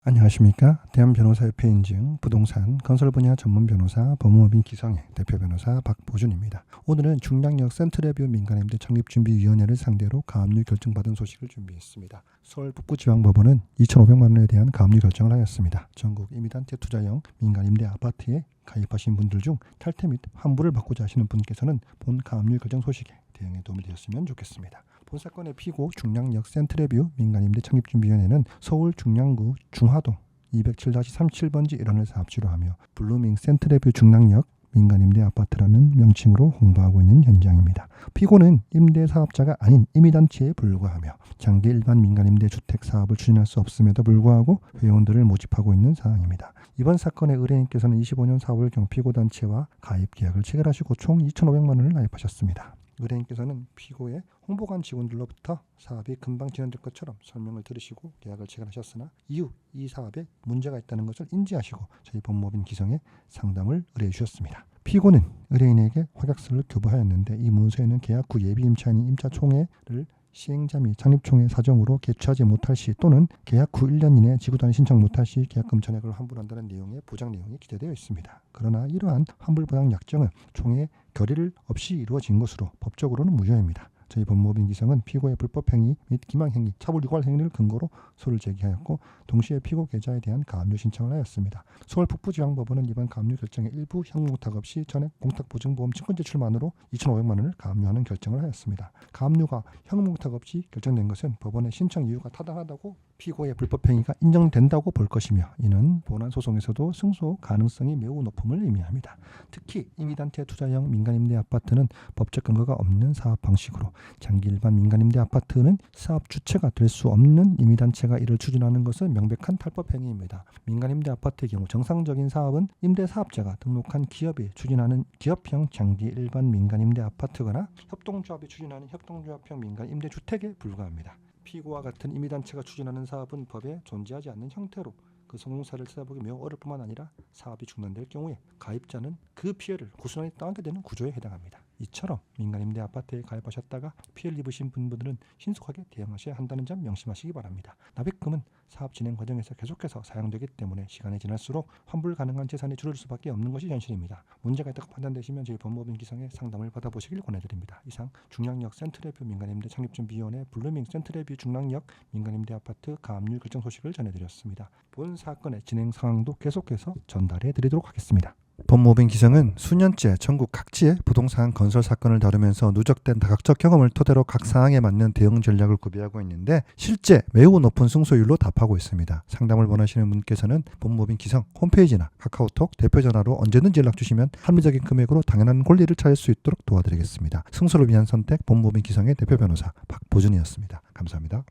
안녕하십니까. 대한변호사협회 인증 부동산 건설 분야 전문 변호사 법무법인 기성의 대표 변호사 박보준입니다. 오늘은 중량역 센트레뷰 민간임대 창립준비위원회를 상대로 가압류 결정받은 소식을 준비했습니다. 서울 북부지방법원은 2,500만 원에 대한 가압류 결정을 하였습니다. 전국 임의단체 투자형 민간임대 아파트에 가입하신 분들 중 탈퇴 및 환불을 받고자 하시는 분께서는 본 가압류 결정 소식에 대응에 도움이 되었으면 좋겠습니다. 본 사건의 피고 중량역 센트레뷰 민간임대 창립준비위원회는 서울 중량구 중화동 207-37번지 일원을 사업지로 하며 블루밍 센트레뷰 중량역 민간임대 아파트라는 명칭으로 홍보하고 있는 현장입니다. 피고는 임대사업자가 아닌 임의단체에 불과하며 장기 일반 민간임대 주택 사업을 추진할 수 없음에도 불구하고 회원들을 모집하고 있는 사항입니다. 이번 사건의 의뢰인께서는 25년 4월경 피고단체와 가입 계약을 체결하시고 총 2,500만 원을 가입하셨습니다. 의뢰인께서는 피고의 홍보관 직원들로부터 사업이 금방 진행될 것처럼 설명을 들으시고 계약을 체결하셨으나 이후 이 사업에 문제가 있다는 것을 인지하시고 저희 법무법인 기성에 상담을 의뢰해 주셨습니다. 피고는 의뢰인에게 확약서를 교부하였는데 이 문서에는 계약 후 예비 임차인이 임차총회를 시행자 및 창립총회 사정으로 개최하지 못할 시 또는 계약 후 1년 이내 지구단위 신청 못할 시 계약금 전액을 환불한다는 내용의 보장 내용이 기재되어 있습니다. 그러나 이러한 환불 보장 약정은 총회 결의를 없이 이루어진 것으로 법적으로는 무효입니다. 저희 법무법인 기성은 피고의 불법행위 및 기망행위, 차불 유발 행위를 근거로 소를 제기하였고 동시에 피고 계좌에 대한 가압류 신청을 하였습니다. 서울 북부지방법원은 이번 가압류 결정의 일부 현금공탁 없이 전액 공탁보증보험 증권 제출만으로 2,500만 원을 가압류하는 결정을 하였습니다. 가압류가 현금공탁 없이 결정된 것은 법원의 신청 이유가 타당하다고 피고의 불법행위가 인정된다고 볼 것이며 이는 본안소송에서도 승소 가능성이 매우 높음을 의미합니다. 특히 임의단체 투자형 민간임대 아파트는 법적 근거가 없는 사업 방식으로 장기 일반 민간임대 아파트는 사업 주체가 될 수 없는 임의단체가 이를 추진하는 것은 명백한 탈법 행위입니다. 민간임대 아파트의 경우 정상적인 사업은 임대사업자가 등록한 기업이 추진하는 기업형 장기 일반 민간임대 아파트거나 협동조합이 추진하는 협동조합형 민간임대주택에 불과합니다. 피고와 같은 임의단체가 추진하는 사업은 법에 존재하지 않는 형태로 그 성공사를 찾아보기 매우 어려울 뿐만 아니라 사업이 중단될 경우에 가입자는 그 피해를 고스란히 떠안게 되는 구조에 해당합니다. 이처럼 민간임대 아파트에 가입하셨다가 피해를 입으신 분들은 신속하게 대응하셔야 한다는 점 명심하시기 바랍니다. 납입금은 사업 진행 과정에서 계속해서 사용되기 때문에 시간이 지날수록 환불 가능한 재산이 줄을 수밖에 없는 것이 현실입니다. 문제가 있다고 판단되시면 저희 법무법인 기성의 상담을 받아보시길 권해드립니다. 이상 중량역 센트레뷰 민간임대 창립준비위원회 블루밍 센트레뷰 중량역 민간임대 아파트 가압류 결정 소식을 전해드렸습니다. 본 사건의 진행 상황도 계속해서 전달해 드리도록 하겠습니다. 법무법인 기성은 수년째 전국 각지의 부동산 건설 사건을 다루면서 누적된 다각적 경험을 토대로 각 사항에 맞는 대응 전략을 구비하고 있는데 실제 매우 높은 승소율로 답하고 있습니다. 상담을 원하시는 분께서는 법무법인 기성 홈페이지나 카카오톡 대표 전화로 언제든지 연락 주시면 합리적인 금액으로 당연한 권리를 찾을 수 있도록 도와드리겠습니다. 승소를 위한 선택 법무법인 기성의 대표 변호사 박보준이었습니다. 감사합니다.